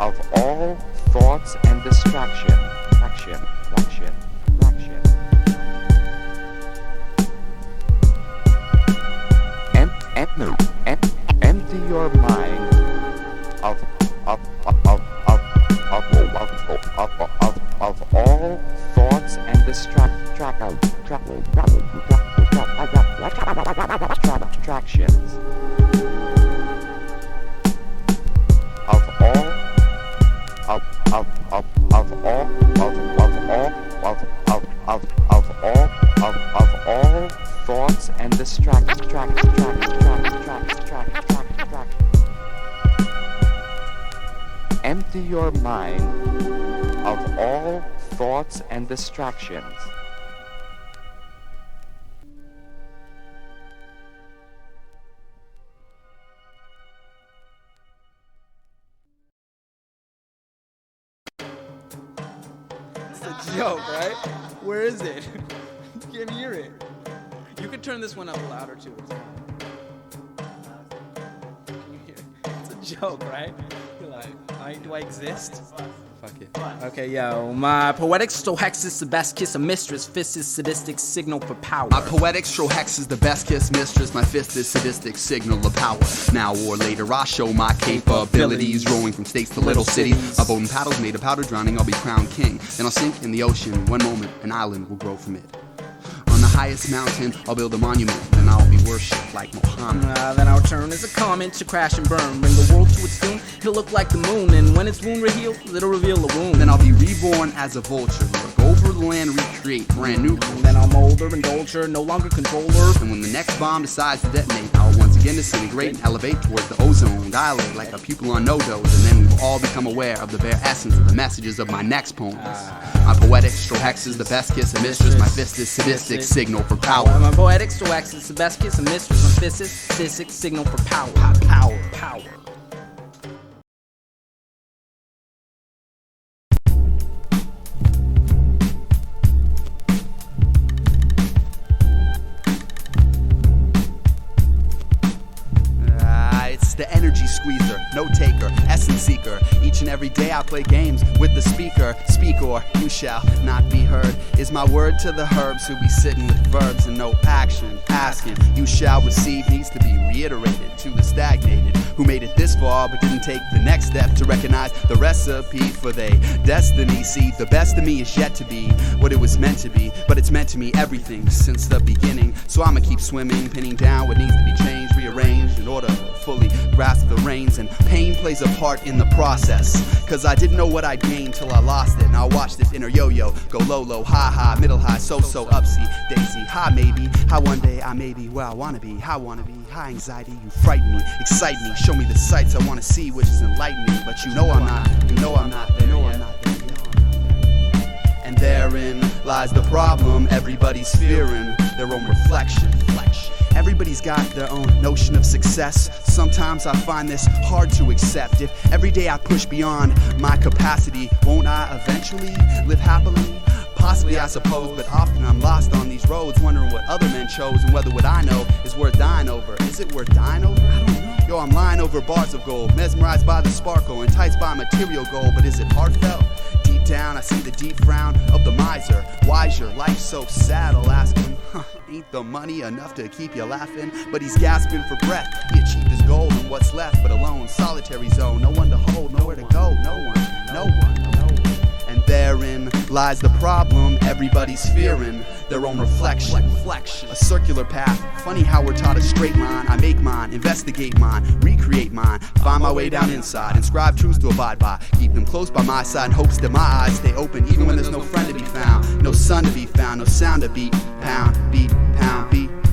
of all thoughts and distraction. Empty your mind of all thoughts and distractions. Thoughts and distractions. Empty your mind of all thoughts and distractions. It's a joke, right? Where is it? You can hear it. You can turn this one up louder too. It's a joke, right? You're like, do I exist? Fuck it. Okay, yo, my poetic strohex is the best kiss of mistress. Fist is sadistic signal for power. My poetic strohex is the best kiss mistress. My fist is sadistic signal of power. Now or later I show my capabilities. Rolling from states to little cities. My boat and paddles made of powder drowning. I'll be crowned king. Then I'll sink in the ocean. One moment an island will grow from it. On the highest mountain I'll build a monument. Then I'll be worshipped like Muhammad. Then I'll turn as a comet to crash and burn. Bring the world to its doom, it'll look like the moon. And when its wound heals, it'll reveal the wound. Then I'll be reborn as a vulture. Look over the land, recreate brand new. Then I'll mold her, indulge her, no longer control her. And when the next bomb decides to detonate, I'll once again disintegrate and elevate towards the ozone. Dilate like a pupil on no-dose. And then we will all become aware of the bare essence of the messages of my next poems. My poetic strohex is the best kiss of mistress. My fist is sadistic signal for power. My poetic strohex is the best kiss of mistress. My fist is sadistic signal for power. Power. It's the energy squeezer, note taker, essence seeker. Each and every day I play games with the speaker. Speak or you shall not be heard is my word to the herbs who be sitting with verbs and no action. Asking you shall receive needs to be reiterated to the stagnated who made it this far but didn't take the next step to recognize the recipe for their destiny. See, the best of me is yet to be what it was meant to be, but it's meant to me everything since the beginning. So I'ma keep swimming, pinning down what needs to be changed, rearranged in order to fully grasp the reins. And pain plays a part in the process, cause I didn't know what I'd gain till I lost it. Now watch this inner yo-yo go low, high, middle high, so upsy, daisy, high maybe, how one day I may be where I wanna be, how I wanna be, high anxiety, you frighten me, excite me, show me the sights I wanna see, which is enlightening, but you know I'm not there. And therein lies the problem, everybody's fearing their own reflection. Everybody's got their own notion of success. Sometimes I find this hard to accept. If every day I push beyond my capacity, won't I eventually live happily? Possibly, I suppose, but often I'm lost on these roads, wondering what other men chose and whether what I know is worth dying over. Is it worth dying over? I don't know. Yo, I'm lying over bars of gold, mesmerized by the sparkle, enticed by material gold, but is it heartfelt? Deep down, I see the deep frown of the miser. Wiser, life's so sad, I'll ask him, ain't the money enough to keep you laughing? But he's gasping for breath. He achieved his goal, and what's left but alone, solitary zone, no one to hold, nowhere to go, no one. And therein lies the problem, everybody's fearing their own reflection. A circular path, funny how we're taught a straight line. I make mine, investigate mine, recreate mine, find my way down inside, inscribe truths to abide by, keep them close by my side in hopes that my eyes stay open even when there's no friend to be found, no sun to be found, no sound to beat, pound, beat,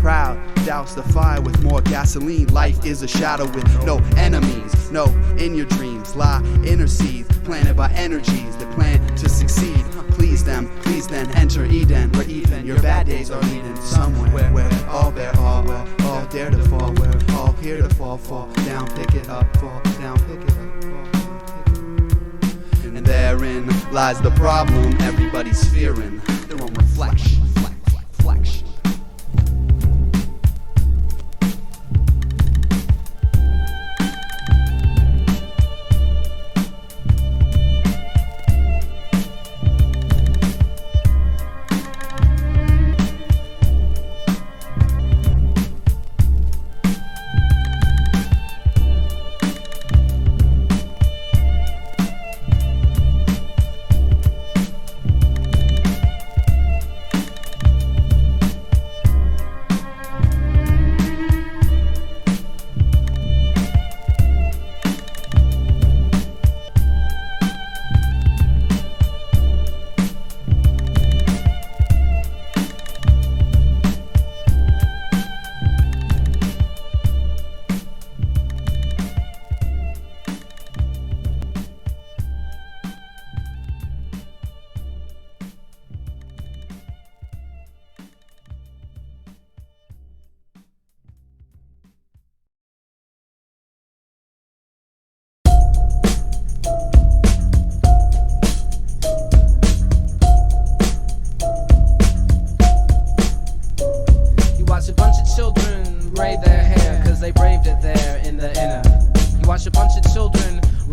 proud, douse the fire with more gasoline. Life is a shadow with no enemies. No, in your dreams lie inner seeds, planted by energies that plan to succeed. Please them, please then enter Eden, where even your bad days are leading somewhere where all bear all, where all dare to fall, where all here to fall down, pick it up, fall down, pick it up, fall down. And therein lies the problem, everybody's fearing their own reflection.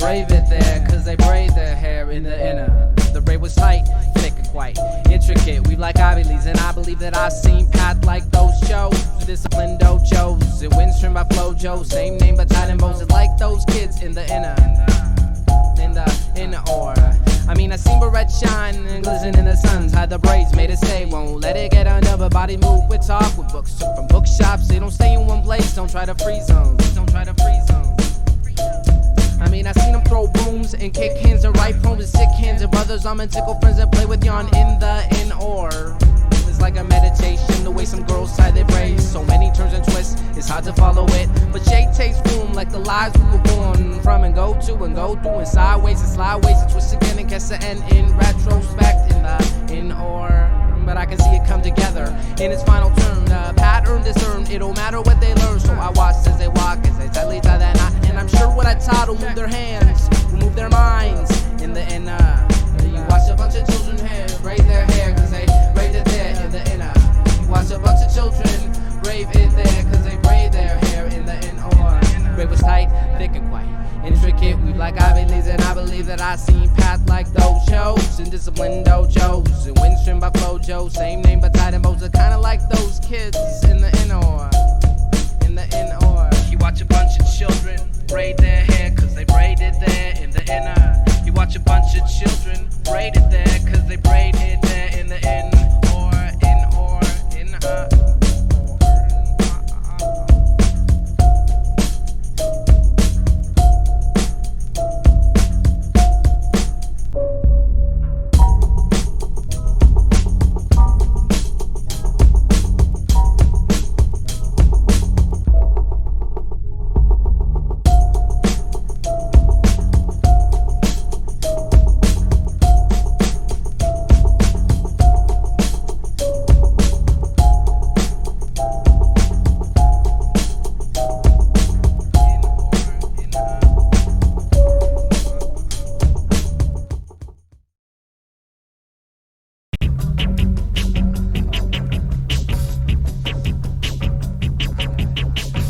brave it there, cause they braid their hair in the inner. The braid was tight, thick and quite intricate. We like Ivy Leagues, and I believe that I've seen paths like those shows. Disciplined dojos, it wins trimmed by Flojo. Same name but tied in bows, it like those kids in the inner. In the order. I mean, I seen Barrett shine and glisten in the suns. Hide the braids, made it stay, won't let it get under. But body move with talk, with books took from bookshops. They don't stay in one place, don't try to freeze them. Don't try to freeze them. I mean, I seen them throw brooms and kick hands and write poems with sick hands and brothers. I'm and tickle friends that play with yarn in the in-or. It's like a meditation, the way some girls tie their braids. So many turns and twists, it's hard to follow it. But shade takes room like the lives we were born from and go to and go through and sideways and slideways and twist again and catch the end in retrospect in the in-or. But I can see it come together in its final turn. The pattern discerned, it don't matter what they learn. So I watch as they walk, as they tightly tie that knot. And I'm sure what I taught will move their hands, will move their minds in the inner. You watch a bunch of children here, braid their hair, cause they braid it there in the inner. You watch a bunch of children brave it there, cause they braid their hair in the inner. Braid was tight, thick and quite intricate. We like Ivy Leagues, and I believe that I seen paths like those shows in disciplined dojos and wind trimmed by Flojo. Same name but tied in bows, are kinda like those kids in the inner. In the inner. You watch a bunch of children braid their hair, cause they braid it there in the inner. You watch a bunch of children braid it there, cause they braid it there in the in.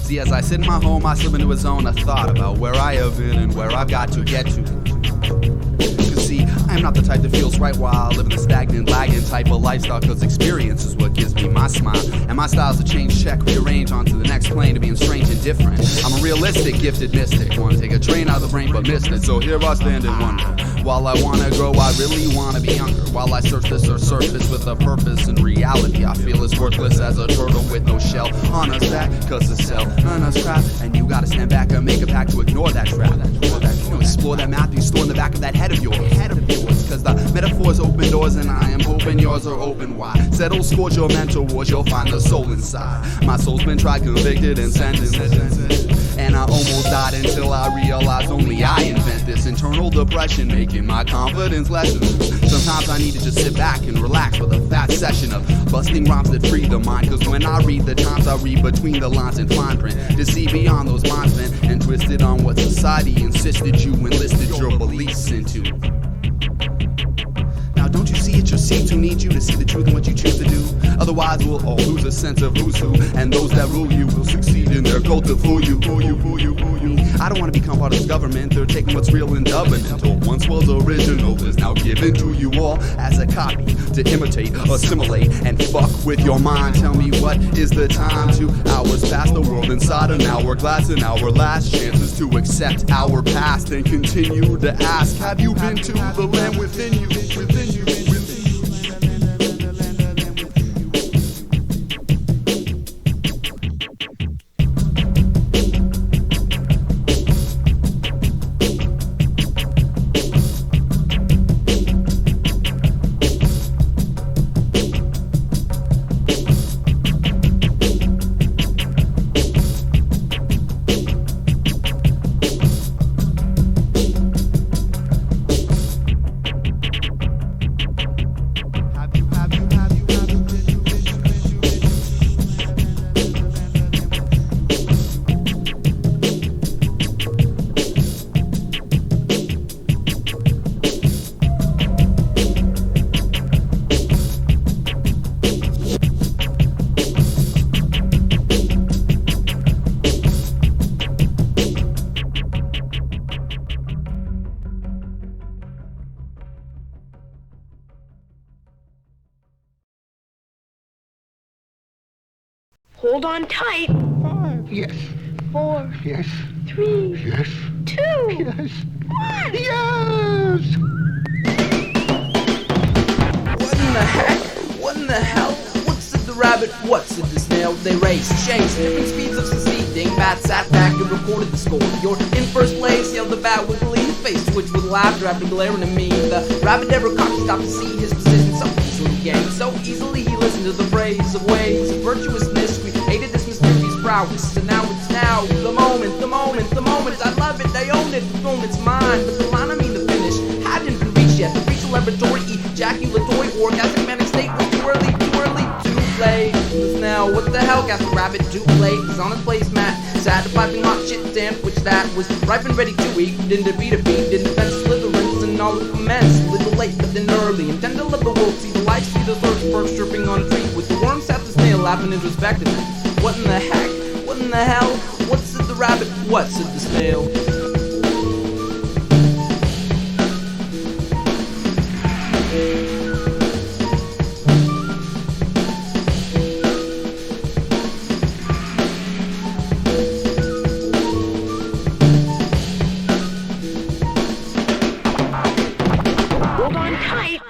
See, as I sit in my home, I slip into a zone of thought about where I have been and where I've got to get to. Cause see, I am not the type that feels right while I live in a stagnant, lagging type of lifestyle, cause experience is what gives me my smile. And my style's a change, check, rearrange onto the next plane to being strange and different. I'm a realistic, gifted mystic, wanna take a train out of the brain but missed it. So here I stand and wonder, while I wanna grow, I really wanna be younger. While I search this or surface with a purpose and reality, I feel as worthless as a turtle with no shell on us back, cause the cell on us crap. And you gotta stand back and make a pact to ignore that trap. You know, explore that mouth you store in the back of that head of yours. Cause the metaphors open doors and I am hoping yours are open wide. Settle scores your mental wars, you'll find the soul inside. My soul's been tried, convicted, and sentenced. And I almost died until I realized only I invent this internal depression, making my confidence lessen. Sometimes I need to just sit back and relax with a fast session of busting rhymes that free the mind. Cause when I read the times, I read between the lines in fine print to see beyond those lines bent and twisted on what society insisted you enlisted your beliefs into. Now don't you see it's your seats who need you to see the truth in what you choose to do? Otherwise we'll all lose a sense of who's who, and those that rule you will succeed in their cult to fool you. I don't want to become part of this government. They're taking what's real and dubbing it. What once was original is now given to you all as a copy to imitate, assimilate, and fuck with your mind. Tell me what is the time? 2 hours past, the world inside an hourglass, and our last chances to accept our past and continue to ask, have you been to the land within you? Within you. Hold on tight. 5. Yes. 4. Yes. 3. Yes. 2. Yes. 1. Yes! What in the heck? What in the hell? What's in the rabbit? What's in the snail? They race, chase, different speeds of succeeding. Bat sat back and recorded the score. You're in first place, yelled the bat with glee. Face twitched with laughter after glaring at me. The rabbit never cocked, stopped to see his position so easily gained. So easily he listened to the praise of ways of virtuousness, created this mysterious prowess. And now it's now, the moment, the moment, the moment. I love it, I own it, the moment's mine. But the line, I mean the finish, hadn't been reached yet. The pre-celebratory, ejaculatory, orgasmic manic state was too early to play. It's now, what the hell, gasped the rabbit, too late. He's on his placemat, sat a piping hot shit sandwich that was ripe and ready to eat. Didn't beat a beat, didn't defend Slytherins and all of commence. A little late, but then early. And tender of the wolf, see the life, see the first bird chirping on a tree. With the worm sat the snail laughing introspectively. What in the heck? What in the hell? What's in the rabbit? What's in the snail? Hold on tight.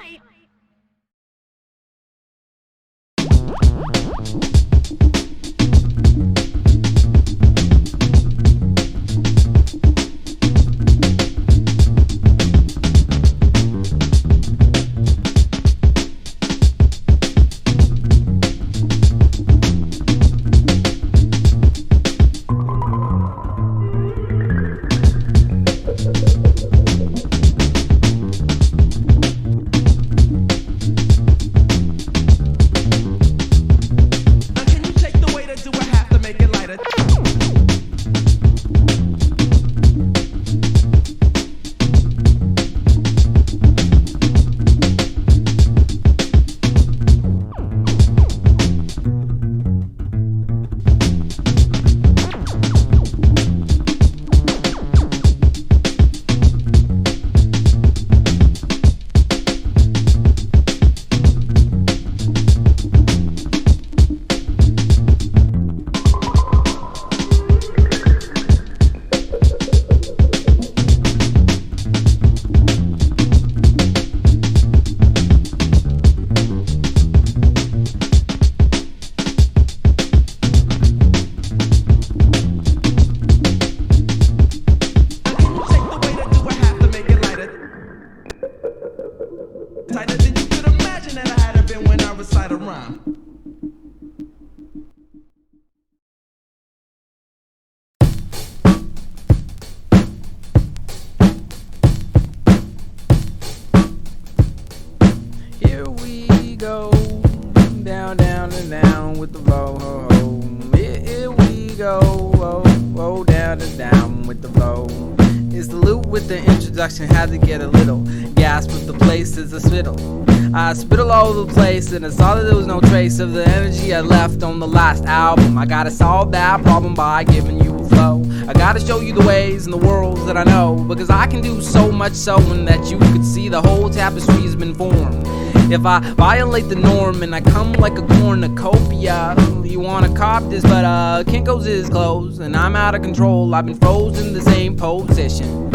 Tighter than you could imagine that I had it been when I recite a rhyme. Here we go, down, down, and down with the flow. Here we go, down and down with the flow. It's the loop with the introduction, had to get a little gasp with the place is a spittle. I spittle all over the place and I saw that there was no trace of the energy I left on the last album. I gotta solve that problem by giving you a flow. I gotta show you the ways and the worlds that I know, because I can do so much so that you could see the whole tapestry has been formed. If I violate the norm and I come like a cornucopia, you wanna cop this, but Kinko's is closed and I'm out of control. I've been frozen in the same position.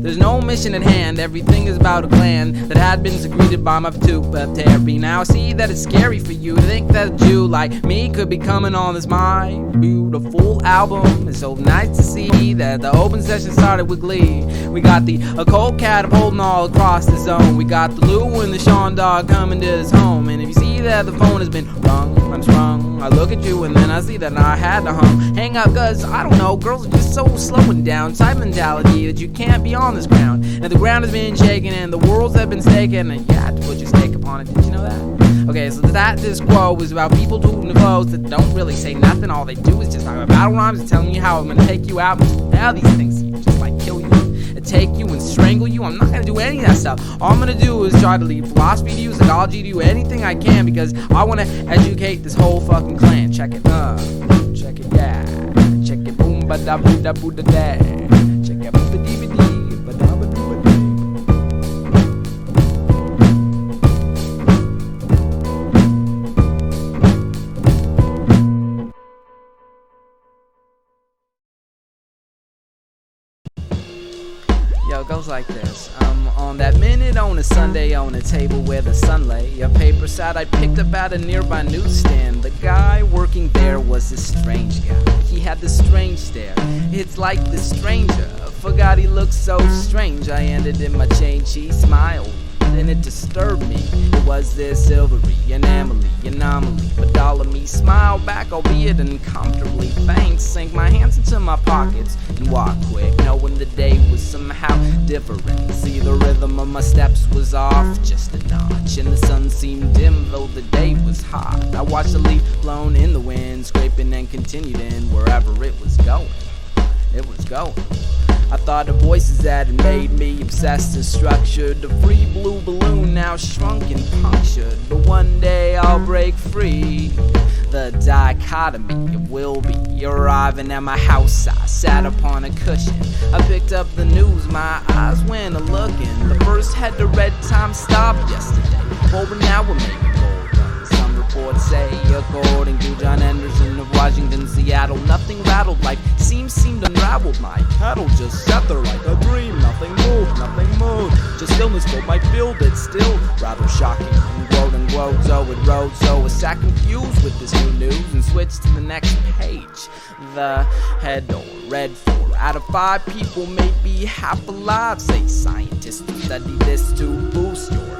There's no mission at hand, everything is about a plan that had been secreted by my pituitary. Now I see that it's scary for you to think that a Jew like me could be coming on this my beautiful album. It's so nice to see that the open session started with glee. We got the Ocult catapulting all across the zone. We got the Lou and the Sean dog coming to his home. And if you see that the phone has been rung, I'm sprung. I look at you and then I see that I had to hang up, cause I don't know, girls are just so slowing down. Type mentality that you can't be on this ground. And the ground has been shaken and the worlds have been staken, and you had to put your stake upon it. Did you know that? Okay, so this quo is about people tooting the clothes that don't really say nothing. All they do is just talk about battle rhymes and telling you how I'm gonna take you out. Now these things just like kill you, take you and strangle you. I'm not gonna do any of that stuff. All I'm gonna do is try to leave philosophy to you, psychology to you, anything I can, because I wanna educate this whole fucking clan. Check it, check it, yeah. Check it, boom, ba da boo da boo da da. Check it, boom, ba dee ba dee, ba da ba doo ba dee. like this. On that minute on a Sunday on a table where the sun lay, a paper side I picked up at a nearby newsstand. The guy working there was a strange guy. He had this strange stare. It's like the stranger forgot he looked so strange. I handed him my change, he smiled, and it disturbed me. It was this silvery anomaly, but all of me smiled back, albeit uncomfortably. Thanks, sank my hands into my pockets and walked quick, knowing the day was somehow different. See, the rhythm of my steps was off just a notch, and the sun seemed dim though the day was hot. I watched a leaf blown in the wind, scraping and continued in wherever it was going. It was going. I thought of voices that had made me obsessed and structured. The free blue balloon now shrunk and punctured. But one day I'll break free. The dichotomy of will be arriving at my house. I sat upon a cushion. I picked up the news, my eyes went a-looking. The first had the red time stopped yesterday. Over now we're making gold. Some reports say, according to John Anderson of Washington, Seattle, nothing rattled like seemed unraveled. My cattle just sat there like a dream. Nothing moved. Just stillness filled my field. It's still rather shocking. And glowed, so it rode. So I sat confused with this new news and switched to the next page. The headline read 4 out of 5 people may be half alive, say scientists who study this to boost your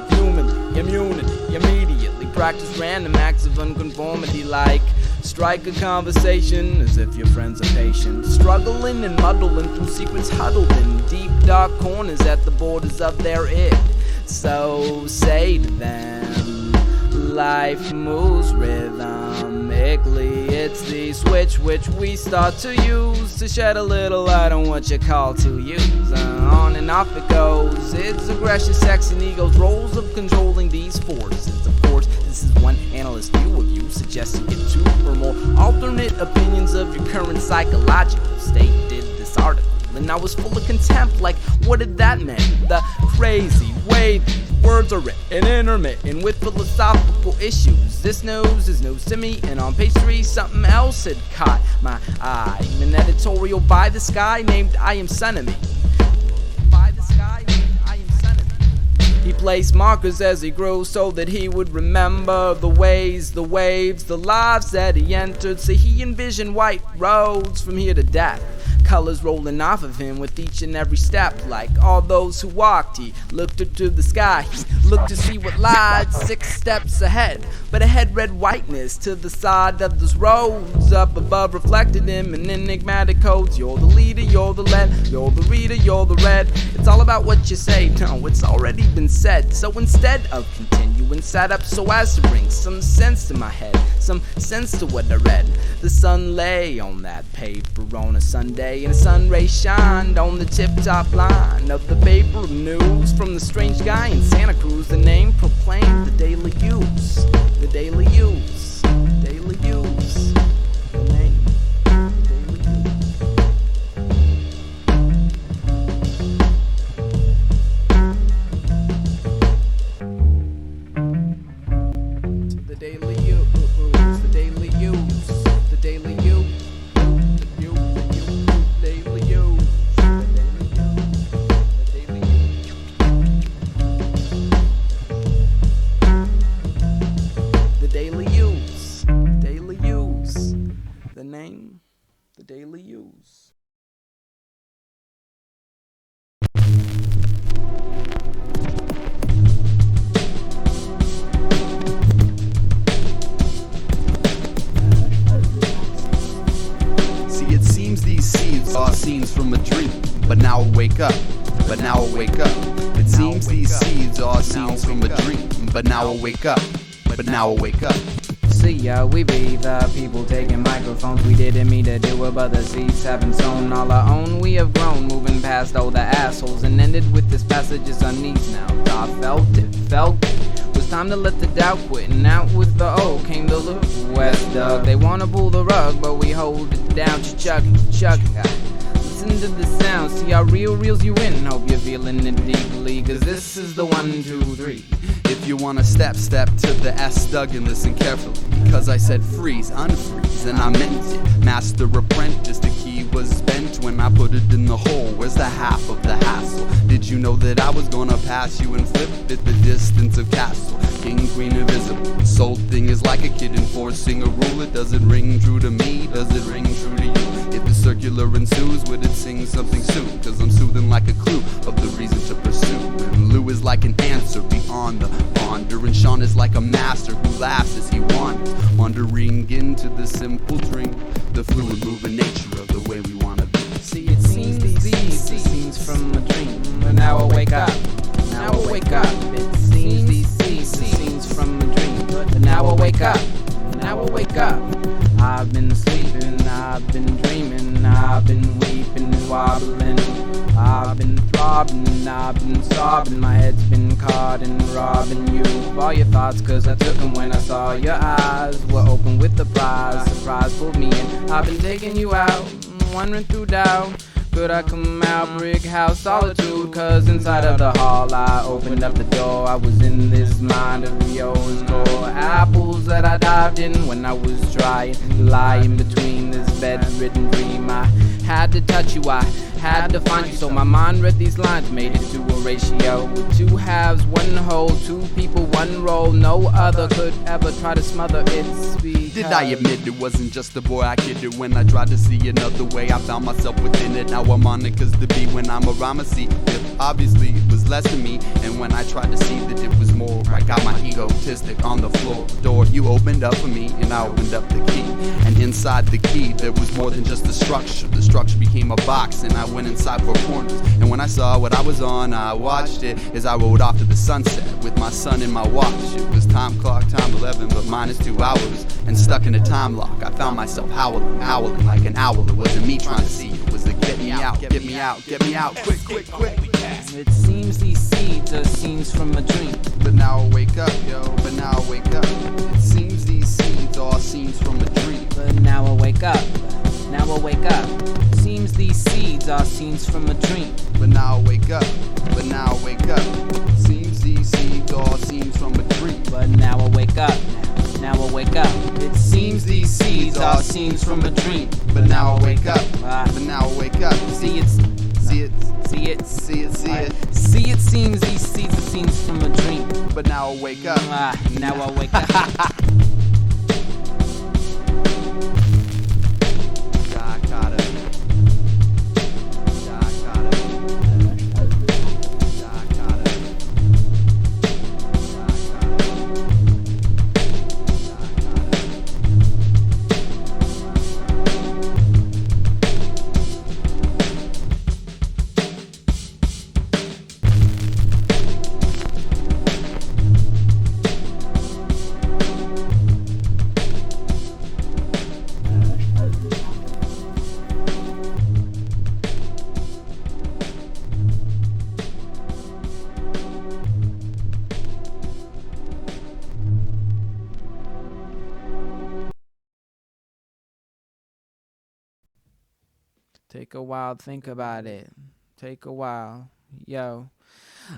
immunity. Immediately practice random acts of unconformity, like strike a conversation as if your friends are patient, struggling and muddling through secrets huddled in deep dark corners at the borders of their id. So say to them, life moves rhythmically. It's the switch which we start to use to shed a little light on what you call to use. On and off it goes. It's aggression, sex, and ego's roles of controlling these forces. Of course, this is one analyst's view of you, suggesting it two or more alternate opinions of your current psychological state. Did this article, and I was full of contempt, like what did that mean? The crazy way these words are written, intermittent with philosophical issues. This news is news to me, and on page 3 something else had caught my eye. An editorial by this guy named I Am Son of Me. He placed markers as he grew so that he would remember the ways, the waves, the lives that he entered. So he envisioned white roads from here to death, colors rolling off of him with each and every step. Like all those who walked, he looked up to the sky. He looked to see what lied 6 steps ahead, but ahead read whiteness to the side of those roads. Up above reflected him in enigmatic codes. You're the leader, you're the lead, you're the reader, you're the red. It's all about what you say. No, it's already been said. So instead of continuing, sat up so as to bring some sense to my head, some sense to what I read. The sun lay on that paper on a Sunday, and the sun rays shined on the tip-top line of the paper of news from the strange guy in Santa Cruz. The name proclaimed the daily use, the daily use, daily use. The name, the daily use. The daily use, the daily use, the daily use. Name, the daily use. See, it seems these seeds are scenes from a dream, but now I wake up, It seems these seeds are scenes from a dream, but now I wake up, See ya, we be the people taking microphones. We didn't mean to do it, but the seeds haven't sown all our own. We have grown, moving past all the assholes, and ended with this passages on knees now. I felt it was time to let the doubt quit, and out with the O came the loop. West Doug, they wanna pull the rug, but we hold it down. Chugging. Listen to the sound, see how reels you in. Hope you're feeling it deeply, cause this is the 1, 2, 3. If you wanna step to the S Doug and listen carefully, because I said freeze, unfreeze, and I meant it. Master apprentice, the key was bent when I put it in the hole. Where's the half of the hassle? Did you know that I was gonna pass you and flip it the distance of castle? King, queen, invisible. This whole thing is like a kid enforcing a rule. It doesn't ring true to me, does it ring true to you? If the circular ensues, would it sing something soon? Cause I'm soothing like a clue of the reason to pursue. And Lou is like an answer beyond the ponder. And Sean is like a master who laughs as he wanders, wandering into the simple dream, the fluid moving nature of the way we wanna be. See, it seems these are scenes from a dream, but now I wake up. Now I wake up. It seems these are scenes from a dream, but now I wake up. Now I wake up. I've been sleeping, I've been dreaming, I've been weeping and wobbling. I've been throbbing, I've been sobbing. My head's been caught in robbing you of all your thoughts, cause I took them when I saw your eyes were open with the prize. Surprise pulled me in, I've been taking you out, wandering through doubt. Could I come out, brick house solitude? Cause inside of the hall I opened up the door. I was in this mind of yours, core apples that I dived in when I was trying to lie in between this bedridden dream. I had to touch you, I had to find you, so my mind read these lines, made it to a ratio with two halves, one whole, two people, one role. No other could ever try to smother its because Did I admit it wasn't just a boy I kidded when I tried to see another way? I found myself within it. Now I'm on it cause the beat when I'm around my seat. Obviously it was less than me, and when I tried to see that it was more, I got my egotistic on the floor. Door you opened up for me, and I opened up the key. And inside the key there was more than just the structure. The structure became a box, and I went inside for corners. And when I saw what I was on, I watched it as I rode off to the sunset with my son in my watch. It was time clock, time 11, but minus 2 hours. And stuck in a time lock, I found myself howling like an owl. It wasn't me trying to see, it was the get me out, get me out, get me out, quick, quick, quick. it seems these seeds are scenes from a dream. But now I wake up, yo, but now I wake up. It seems these seeds are scenes from a dream. But now I wake up. Now I wake up. Seems these seeds are scenes from a dream. But now I wake up, but now I wake up. Seems these seeds are scenes from a dream. But now I wake up. Now I wake up. It seems these seeds are scenes from a dream. But now I wake up, but now I wake up. See it. See it, See it. see it, see it. See it seems these seeds are scenes from a dream. But now I wake up. Now I wake up. Take a while, think about it. Take a while, yo.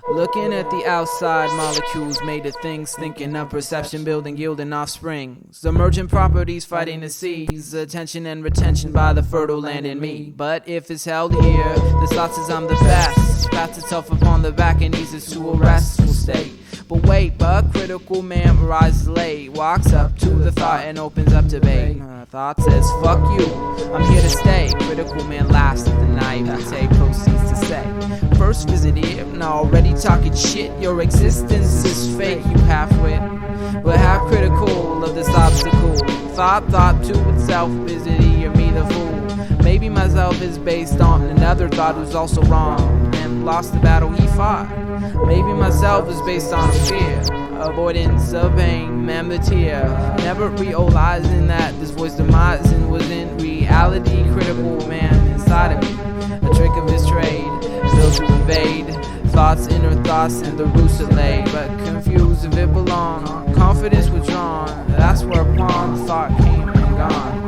Looking at the outside molecules made of things, thinking of perception, building, yielding offsprings. Emergent properties fighting to seize attention and retention by the fertile land in me. But if it's held here, this thought says I'm the best. Pats itself upon the back and eases to a restful state. But wait, but critical man rises late, walks up to the thought and opens up debate. Thought says, fuck you, I'm here to stay. Critical man laughs at the naivete, proceeds to say, first visit here, and already talking shit. Your existence is fake, you half-wit, but half critical of this obstacle. Thought to itself, is it he or me the fool? Maybe myself is based on another thought who's also wrong and lost the battle he fought. Maybe myself is based on fear, avoidance of pain, member tear. Never realizing that this voice demising was in reality. Critical man inside of me, a trick of his trade, built to invade thoughts, inner thoughts, and the roots are laid. But confused if it belonged, confidence withdrawn. That's where upon the thought came and gone.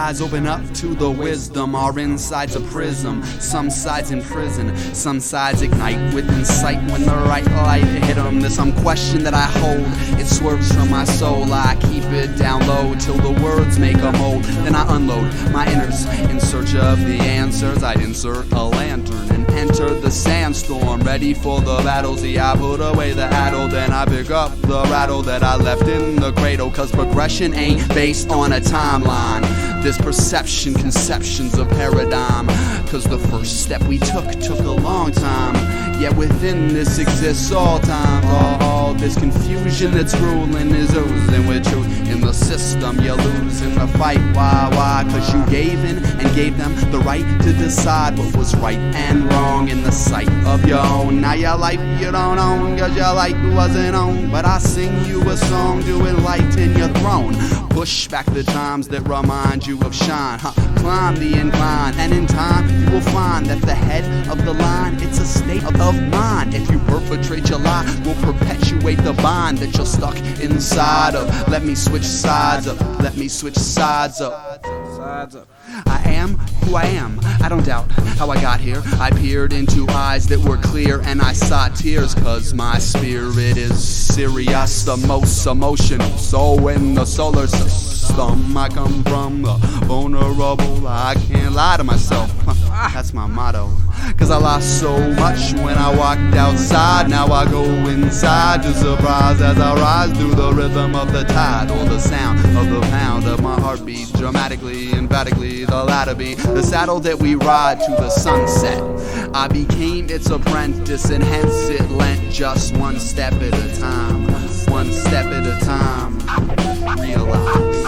eyes open up to the wisdom. Our inside's a prism, some sides in prison, some sides ignite with insight when the right light hit them. There's some question that I hold, it swerves from my soul. I keep it down low till the words make a mold. Then I unload my inners in search of the answers. I insert a lantern and enter the sandstorm, ready for the battle. See, I put away the addle, then I pick up the rattle that I left in the cradle. Cause progression ain't based on a timeline, this perception, conceptions of paradigm. Cause the first step we took a long time, yet within this exists all time. All this confusion that's ruling is oozing with truth. In the system you lose in the fight. Why? Cause you gave in and gave them the right to decide what was right and wrong in the sight of your own. Now your life you don't own, cause your life wasn't on. But I sing you a song to enlighten your throne. Push back the times that remind you of shine, climb the incline, and in time you will find that the head of the line, it's a state of mind. If you perpetrate your lie, will perpetuate the bind that you're stuck inside of. Let me switch sides up, let me switch sides up. I am who I am, I don't doubt how I got here. I peered into eyes that were clear and I sought tears. Cause my spirit is serious, the most emotional soul in the solar system. I come from the vulnerable, I can't lie to myself. That's my motto. Cause I lost so much when I walked outside. Now I go inside to surprise as I rise through the rhythm of the tide. On the sound of the pound of my heartbeat, dramatically, emphatically, the ladder be the saddle that we ride to the sunset. I became its apprentice and hence it lent just one step at a time. One step at a time. Realize.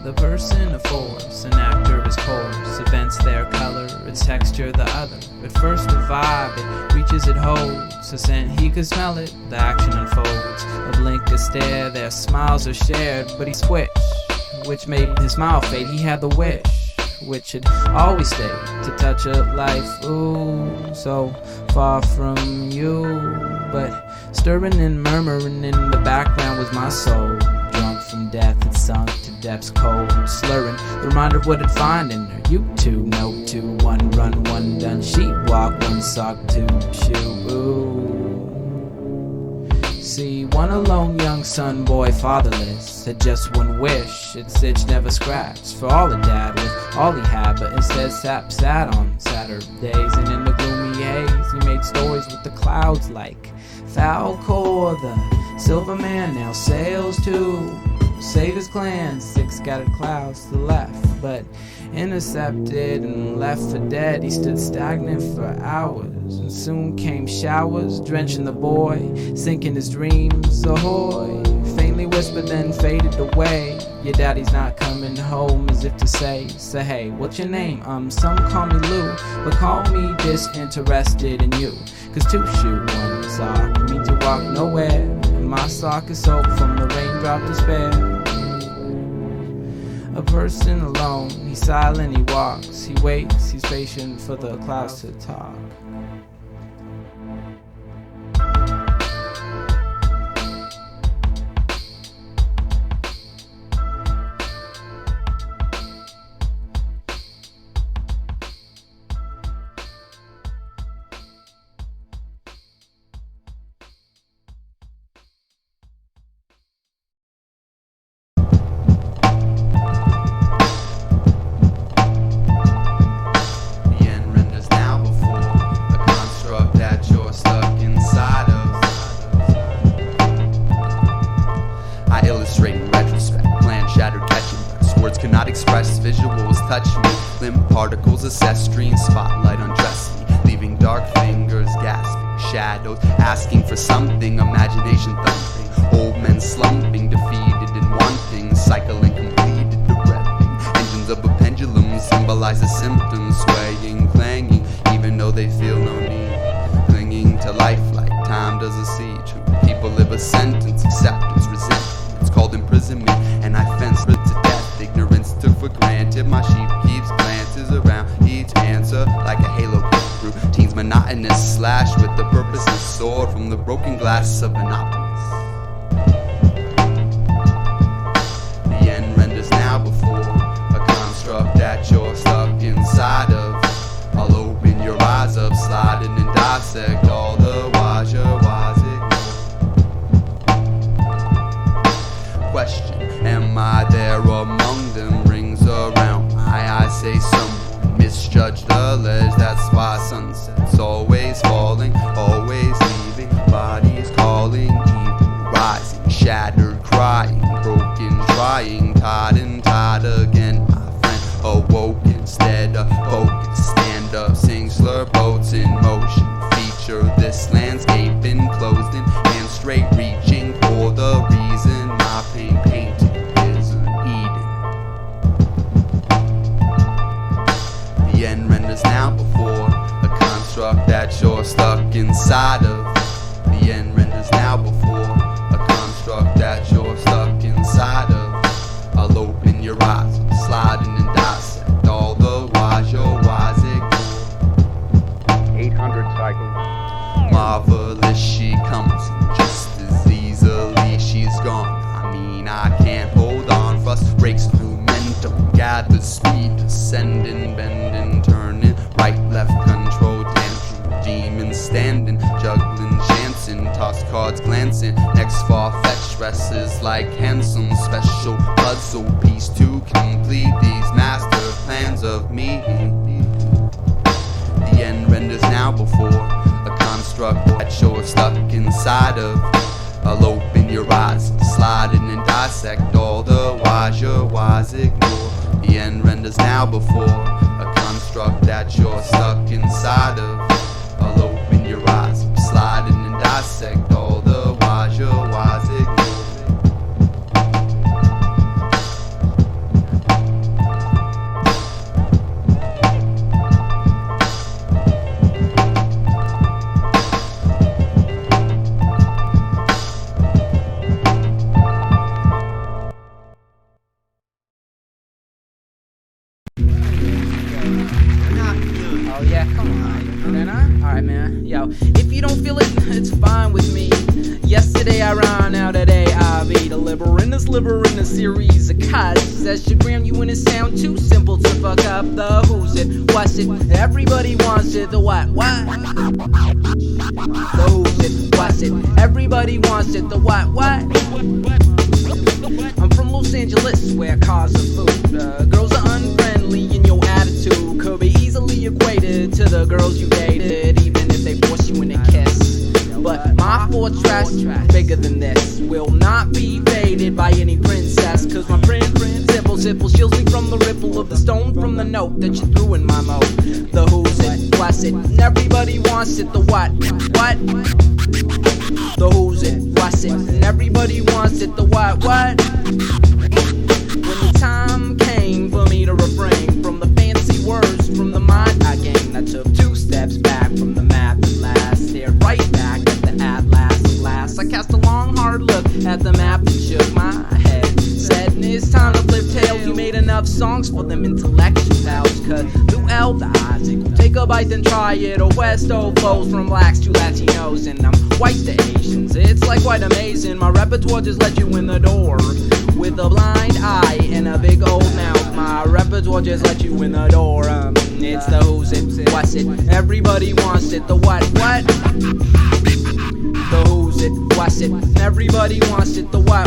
The person a force, an actor is coarse, events their color, its texture the other. At first a vibe, it reaches, it holds, a scent he could smell it, the action unfolds. A blink, a stare, their smiles are shared, but he switched, which made his smile fade. He had the wish, which had always stayed, to touch a life, ooh, so far from you. But stirring and murmuring in the background was my soul. Drunk from death, it sunk to depths cold, slurring the reminder of what it'd find in her. You two, no two, one run, one done. She'd walk, one sock, two shoe. Ooh. See, one alone young son, boy, fatherless, had just one wish. Its itch never scratched. For all it dad with all he had, but instead sat on Saturdays, and in the gloomy haze he made stories with the clouds like Falcor, the silver man now sails to save his clan. 6 scattered clouds to the left, but intercepted and left for dead. He stood stagnant for hours, and soon came showers, drenching the boy, sinking his dreams. Ahoy, faintly whispered, then faded away. Your daddy's not coming home, as if to say hey, what's your name? Some call me Lou, but call me disinterested in you. Cause two shoe, one sock, mean to walk nowhere, and my sock is soaked from the raindrop despair. A person alone, he's silent, he walks, he waits, he's patient for the clouds to talk. The end renders now before express visuals touch me. Limb particles assess stream spotlight undress me, leaving dark fingers gasping, shadows asking for something, imagination thumping, old men slumping, defeated and wanting, cycling completed the revving. Engines of a pendulum symbolize the symptoms, swaying, clanging, even though they feel no need, clinging to life like time does a siege. People live a sentence, acceptance, resentment. It's called imprisonment, and I fence to death. Ignorance took for granted. My sheep keeps glances around each answer like a halo through. Routine's monotonous, slash with the purposeless sword from the broken glass of an optimist. The end renders now before a construct that you're stuck inside of. I'll open your eyes up, slide in and dissect all the wise question, am I there among them? Rings around my eyes say someone misjudged the ledge. That's why sunset's always falling, always leaving, bodies calling, evil rising, shattered, crying, broken, trying, tied and tied again. My friend awoke instead of focus, stand up, sing, slur boats in motion, feature this landscape enclosed in and straight reaching for the reason my pain painted is an Eden. The end renders now before a construct that you're stuck inside of. The end renders now before a construct that you're stuck inside of. I'll open your eyes, slide in and dissect all the wise your wise ignore. 800 cycles. Marvelous, she comes just as easily she's gone. I mean, I can't hold on. Frustrates momentum, gather speed, ascending, bending, turning, right, left, control, tantrum, demons standing, juggling, chancing, toss cards, glancing, next far-fetched dresses like handsome, special puzzle piece to complete these master plans of me. The end renders now before a construct that you're stuck inside of. I'll open your eyes, slide in and dissect all the wise your wise ignore. The end renders now before a construct that you're stuck inside of. I'll open your eyes, slide in and dissect all the wise your wise ignore. Oh yeah, come on, man. Alright, man. Yo, if you don't feel it, it's fine with me. Yesterday I ran out today. I'll be delivering a series of cuts that should gram you in a sound too simple to fuck up. The who's it, what's it, everybody wants it. The what? The who's it, what's it, everybody wants it. The what? I'm from Los Angeles, where cars are food. Girls are unfriendly, and your attitude could be easily equated to the girls you dated, even if they force you in a kiss. But my fortress, bigger than this, will not be faded by any princess. Cause my friend, simple, shields me from the ripple of the stone from the note that you threw in my mouth. The who's it, what's it, and everybody wants it. The what? The who's it, what's it, and everybody wants it. The what? When the time came for me to refrain from the fancy words from the mind I gained, I took 2 steps back from the map at last, stared right back at the atlas. I cast a long hard look at the map and shook my head, said it's time to flip tails. You made enough songs for them intellectuals, cause through L to Isaac will take a bite then try it. Or Westo flows from blacks to Latinos, and I'm white to Asians. It's like quite amazing. My repertoire just let you in the door with a blind eye and a big old mouth. My repertoire just let you in the door. It's the who's it, what's it, everybody wants it. The what? The who's it, what's it, everybody wants it. The what?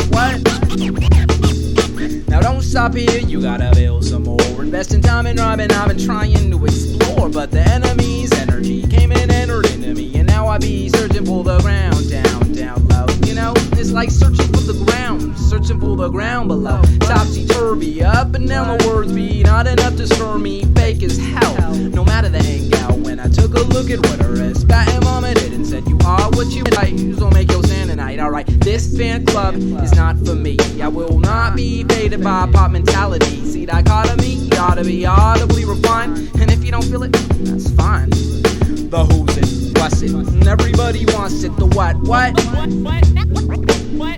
Now don't stop here, you gotta build some more. Invest in time and rhyming, I've been trying to explore, but the enemy's energy came and entered into me, and now I be searching for the ground, down low. You know, it's like searching for the ground, searching searching for the ground below. Topsy-turvy, up and down the words be not enough to stir me, fake as hell. No matter the hangout, when I took a look at what her ass spat and vomited and said, you are what you like, so make your stand tonight. Alright, this fan club is not for me. I will not be baited by pop mentality. See dichotomy, you ought to be audibly refined, and if you don't feel it, that's fine. The who's it, what's it, and everybody wants it. The what?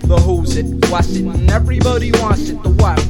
The who's it, what's it, and everybody wants it. The what?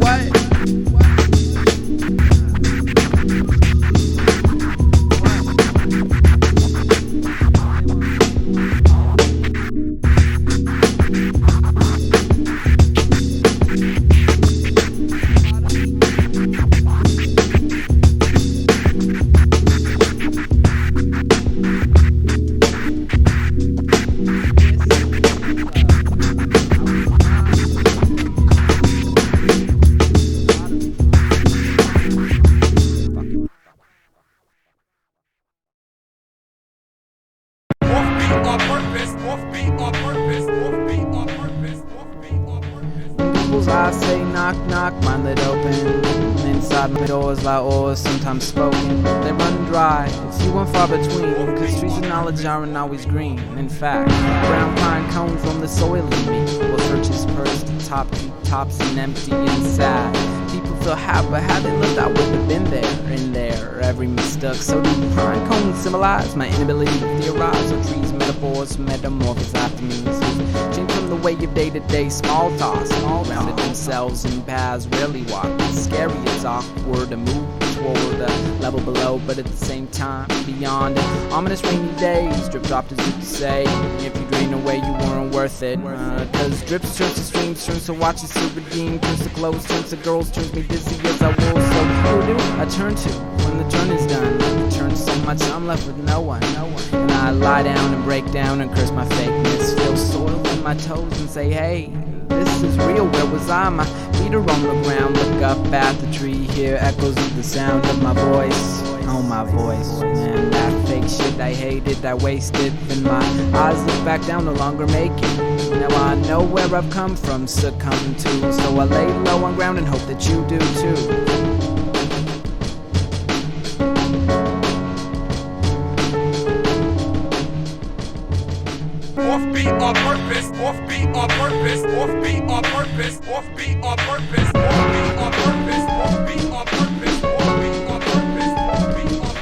I say knock knock, mine lid open. Inside my doors lie oars, sometimes spoken. They run dry, it's few and far between, cause trees of knowledge aren't always green. In fact, brown pine cones roam the soil in me, while churches perched atop tops and empty and sad. People feel happy, but had they lived I would have been there, in there, every mistook. So do pine cones symbolize my inability to theorize, or trees metaphors metamorphose after me. Change from the way of day-to-day small talk, all rounded themselves in paths rarely walk. It's scary, it's awkward to move toward a level below, but at the same time beyond it. Ominous rainy days, drip dropped as if to say, if you drain away you weren't worth it. Cause drips turns to streams, turns to watches to redeem, turns to clothes, turns to girls, turns me dizzy as I will. So who do I turn to when the turn is done? The turn so much I'm left with no one. And I lie down and break down and curse my fakeness, feel soil in my toes and say, hey, this is real, where was I? My feet are on the ground, look up at the tree, hear echoes of the sound of my voice. Oh, my voice, man, that fake shit I hated, I wasted. Then my eyes look back down, no longer make it. Now I know where I've come from, succumb to. So I lay low on ground and hope that you do too. Offbeat on purpose, offbeat on purpose, offbeat on purpose, offbeat on purpose, offbeat on purpose, offbeat on purpose, offbeat on purpose, offbeat on purpose, offbeat on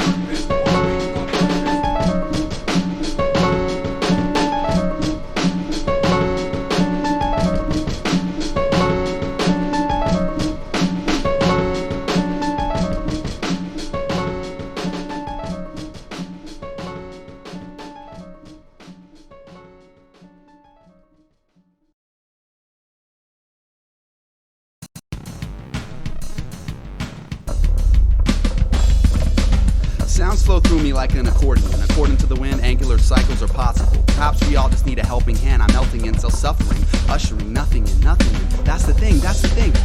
Sounds flow through me like an accordion. According to the wind, angular cycles are possible. Perhaps we all just need a helping hand. I'm melting in self-suffering, ushering nothing in, nothing in. That's the thing.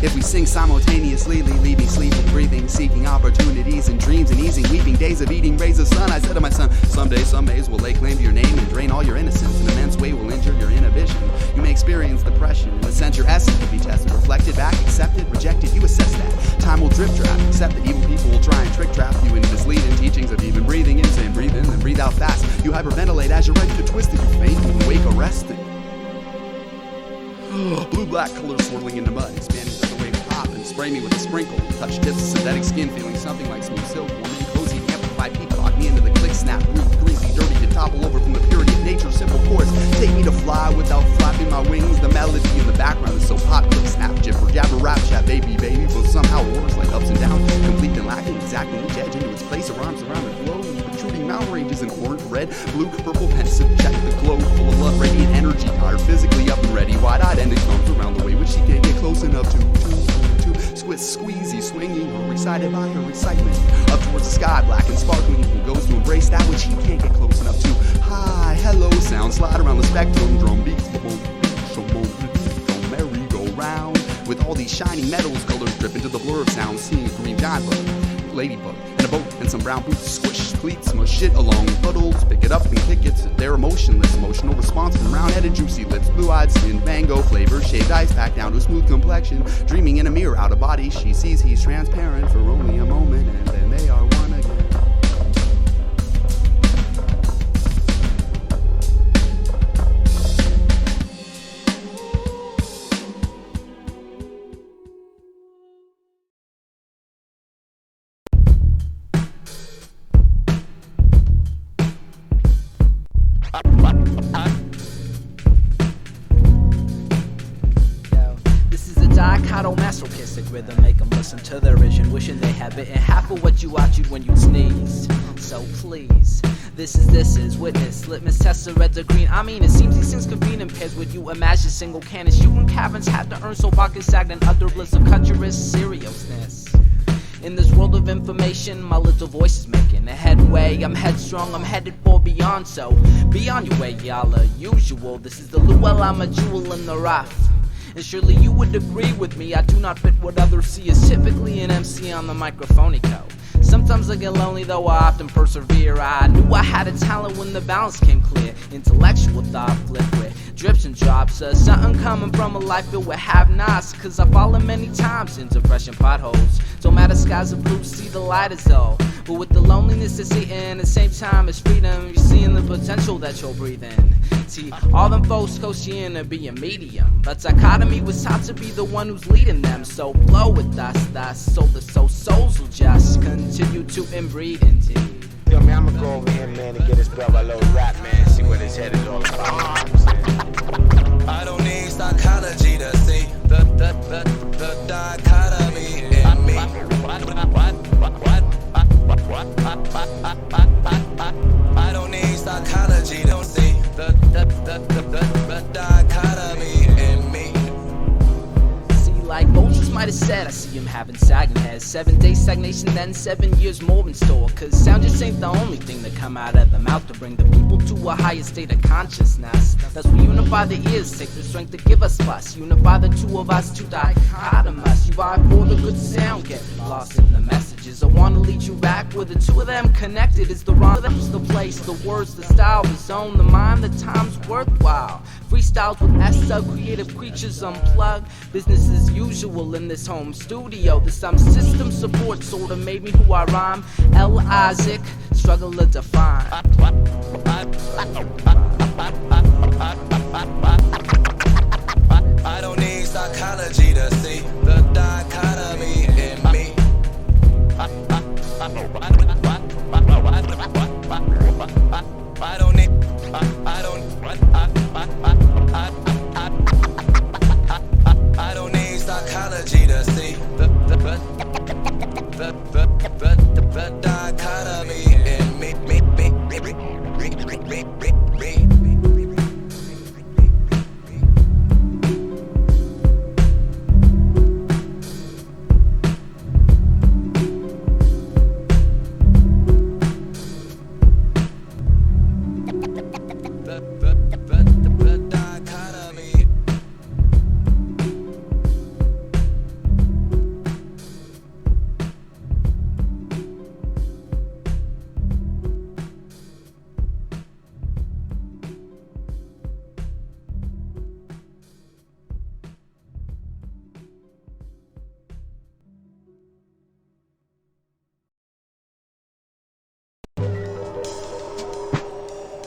If we sing simultaneously, leaving, sleeping, breathing, seeking opportunities and dreams and easing, weeping days of eating rays of sun. I said to my son, someday, some days will lay claim to your name and drain all your innocence. An immense way will injure your inhibition. You may experience depression. In a sense, your essence will be tested, reflected back, accepted, rejected. You assess that. Time will drip draft. Accept that evil people will try and trick trap you into misleading teachings of even breathing in, saying breathe in, then breathe out fast. You hyperventilate as you're ready to twist it. You faint and wake arrested. Blue-black colors swirling into mud, expanding like a wave pop and spray me with a sprinkle. Touch tips of synthetic skin, feeling something like smooth silk. Warm and cozy, amplify peacock me into the click, snap, breathe, greasy, dirty, to topple over from the purity of nature's simple course. Take me to fly without flapping my wings. The melody in the background is so pop, click, snap, jibber, jabber, rap, chat, baby, but somehow it works like ups and downs, complete and lacking exactly which edge into its place. Arms around the globe, protruding mountain ranges in orange, red, blue, purple, pensive. Check the globe, full of love, radiant energy, tired, physically up and ready, wide-eyed, and it comes around the way which she can't get close enough to. Squeezy, swinging, or recited by her recitement. Up towards the sky, black and sparkling, he goes to embrace that which he can't get close enough to. Hi, hello, sound, slide around the spectrum, drum beats, merry-go-round. With all these shiny metals, colors drip into the blur of sound, seeing a green giant bug, ladybug, in a boat and some brown boots. Squish, cleats, mush shit along puddles. Pick it up and kick it. They're emotionless. Emotional response from round-headed, juicy lips, blue-eyed skin, mango flavor, shaved ice packed down to a smooth complexion. Dreaming in a mirror, out of body, she sees he's transparent for only a moment, and then they are one again. This is a dichotomasochistic rhythm, make them listen to their vision, wishing they had bitten half of what you watched when you sneezed. So please, this is witness, litmus test, a red to green. I mean, it seems these things convene in pairs with you. Imagine single cannons shooting caverns had to earn so vodka sagged and other bliss of cut your wrist seriousness. In this world of information, my little voice is making a headway. I'm headstrong, I'm headed for beyond, so be on your way, y'all are usual. This is the Luel, I'm a jewel in the rough. And surely you would agree with me, I do not fit what others see as typically an MC on the microphonico. Sometimes I get lonely, though I often persevere. I knew I had a talent when the balance came clear. Intellectual thought flip with drips and drops. Something coming from a life filled with have-nots. Cause I've fallen many times into fresh and potholes. Don't matter, skies are blue, see the light is dull. But with the loneliness that's eating, at the same time as freedom, you're seeing the potential that you'll breathe in. See, all them folks coach you in to be a medium, but dichotomy was taught to be the one who's leading them. So flow with us, so the souls will just continue to inbreed indeed. Yo, man, I'ma go over here, man, and get his brother a little rap, man, see what his head is all about. I don't need psychology to see the dichotomy in me. I don't need psychology to see the dichotomy in me. See, like Moses might have said, I see him having sagging heads. 7 days stagnation, then 7 years more in store. Cause sound just ain't the only thing that come out of the mouth to bring the people to a higher state of consciousness. That's we unify the ears, take the strength to give us fuss. Unify the two of us to dichotomous. You vibe for the good sound, get lost in the messages. I wanna lead you back where the two of them connected. Is the rhyme, the place, the words, the style, the zone, the mind, the time's worthwhile. Freestyles with Esther, creative creatures unplugged. Business as usual in this home studio. The some system support sorta made me who I rhyme. L. Isaac, struggle to define. I don't need psychology to see the dichotomy in me. I don't need psychology to see the dichotomy in me.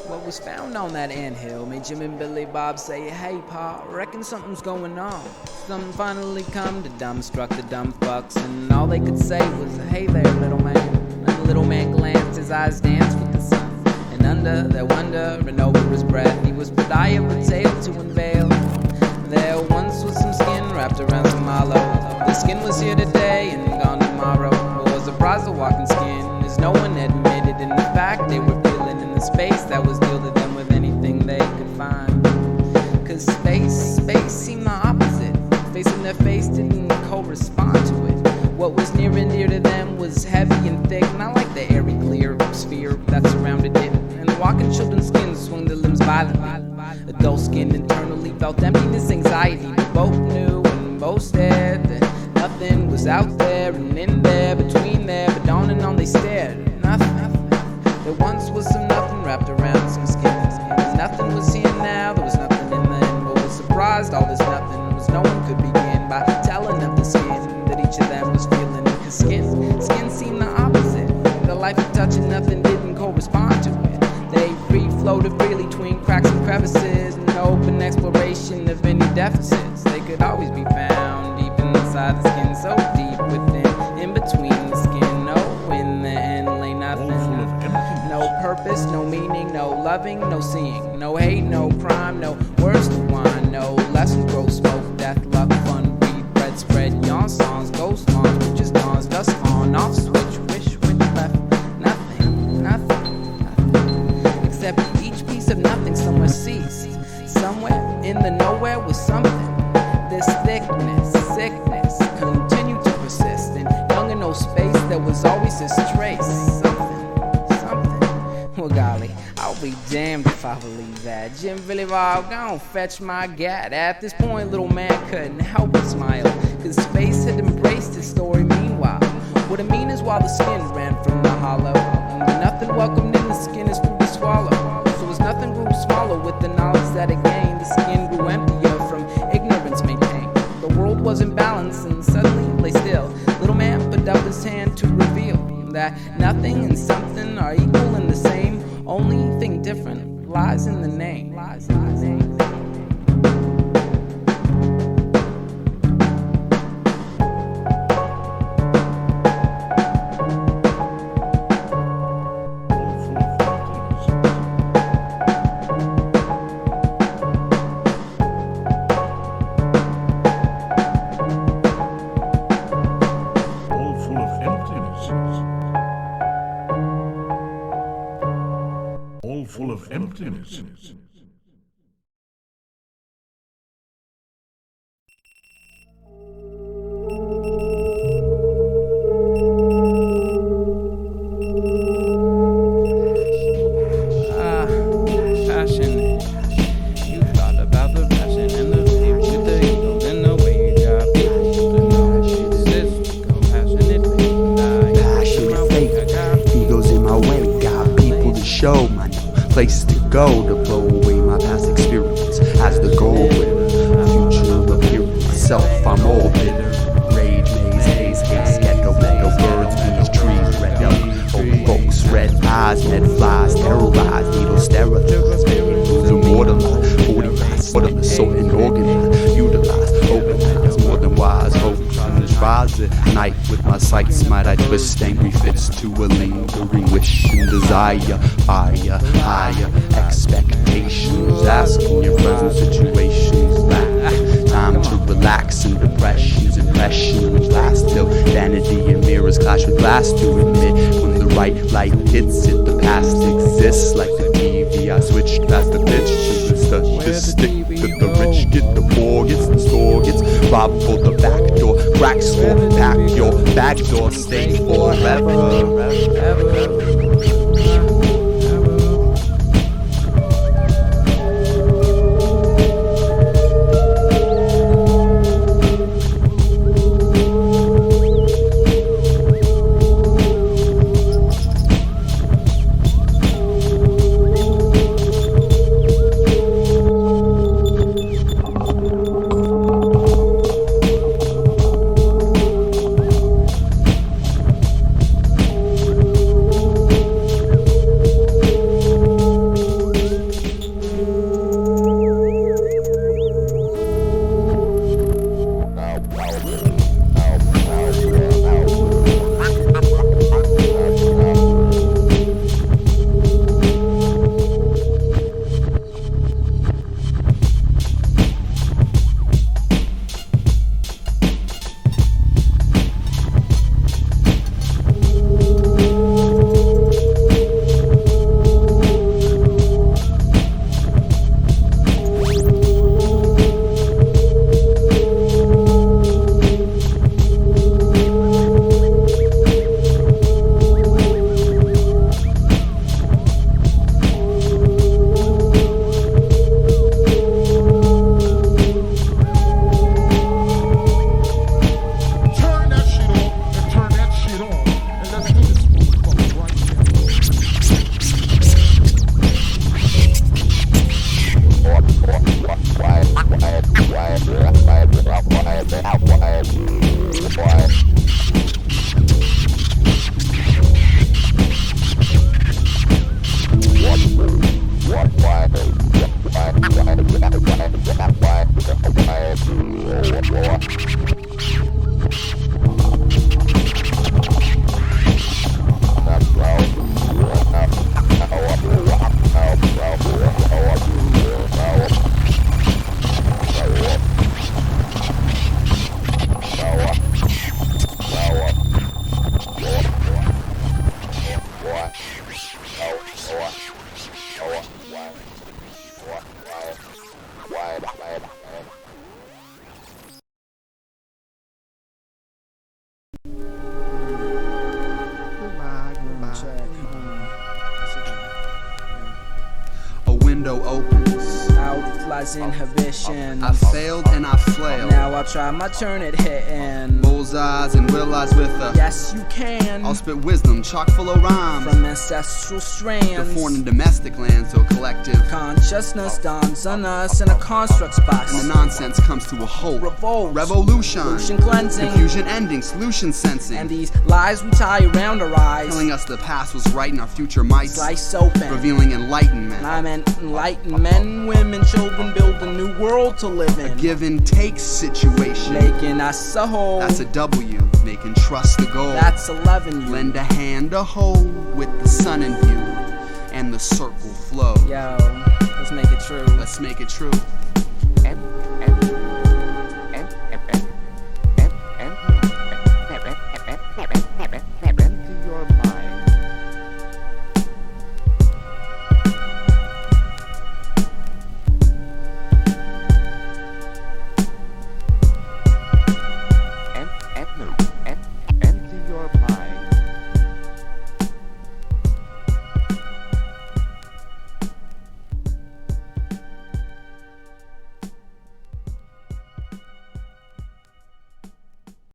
What was found on that anthill made Jim and Billy Bob say, hey Pa, reckon something's going on. Something finally come to dumbstruck the dumb fucks, and all they could say was, hey there, little man. And the little man glanced, his eyes danced with the sun, and under their wonder and over his breath, he whispered, I have a tale to unveil. There once was some skin wrapped around some hollow. The skin was here today and gone tomorrow. It was a prize of walking skin, as no one admitted. In the fact they were feeling in the space that was dealing them with anything they could find. Cause space seemed the opposite. Facing their face didn't correspond to it. What was near and dear to them was heavy and thick, not like the airy clear sphere that surrounded it. And the walking children's skin swung their limbs violently. Adult skin internally felt emptiness, anxiety. They both knew and both said that nothing was out there and in there, between there. But dawning on they stared at nothing. There once was some nothing wrapped around some skin. And nothing was here now, there was nothing in the end. What was surprised, all this nothing was no one could begin by telling of the skin that each of them was feeling. Cause skin seemed the opposite. The life of touching nothing didn't correspond to it. They free-floated freely between cracks and crevices, and open exploration of any deficits. They could always be found deep inside the skin, so deep within, in between the skin. No, in the end lay nothing. No purpose, no meaning, no loving, no seeing, no hate, no crime, no words to whine, no lesson, growth, smoke, death, luck, fun, read, bread, spread, yawn, songs, ghost lawns, witches, dawns, dust on, off switch, wish, with left, nothing, except each piece of nothing somewhere ceased. Somewhere in the nowhere was something. This thickness, sickness, continued to persist. And young in no space, there was always this trace. Something. Well, golly, I'll be damned if I believe that. Jim Billy Bob, go fetch my gat. At this point, little man couldn't help but smile, cause space had embraced his story meanwhile. What I mean is, while the skin ran from the hollow, and nothing welcomed in the skin is food to swallow. So as nothing grew smaller with the knowledge that it gained, the skin grew emptier from ignorance maintained. The world was in balance and suddenly lay still. Little man put up his hand to reveal that nothing and something are equal and the same. Only thing different lies in the name. Full of emptiness. Passion. You thought about the passion and the fear with the ego and the way you got people to know. This go passionate faith. Passionate faith. Egos in my way. Got people to show my places to go to blow away my past experience as the goal with future appearing myself. I'm all bitter, rage, maze, haze, haze, ghetto, meadow, birds, bees, trees, red elk, old folks, red eyes, med flies, sterilized, needles, sterilized, fools immortalized, 40 lies, foot of the soul and organized, utilized, organized, more than wise, hope, and the trials at night with my sights, might I twist angry fists to a lingering wish and desire, fire, higher expectations, asking your friends and situations back. Time to relax and depressions, impressions last till vanity and mirrors clash with glass to admit when the right light hits it, the past exists like the TV. I switched past the pitch to the statistic that the rich get, the poor gets, the store gets robbed for the back door, cracks for pack your back door, stay forever. exercise inhibition. I failed and I flailed. Now I'll try my turn at hitting Bullseyes and realize with a yes you can. I'll spit wisdom chock full of rhymes From ancestral strands. to foreign and domestic lands to a collective. Consciousness dawns on us in a construct's box. And the nonsense comes to a halt. Revolt. Revolution. Pollution cleansing. Confusion ending. Solution sensing. And these lies we tie around our eyes. Telling us the past was right and our future might. Slice open. Revealing enlightenment. I meant enlightened men, women, children build a new world to live in. Give and take situation. Making us a whole. That's a W. Making trust the goal. That's 11 you. Lend a hand to hold with the sun in view and the circle flow. Yo, let's make it true. Let's make it true.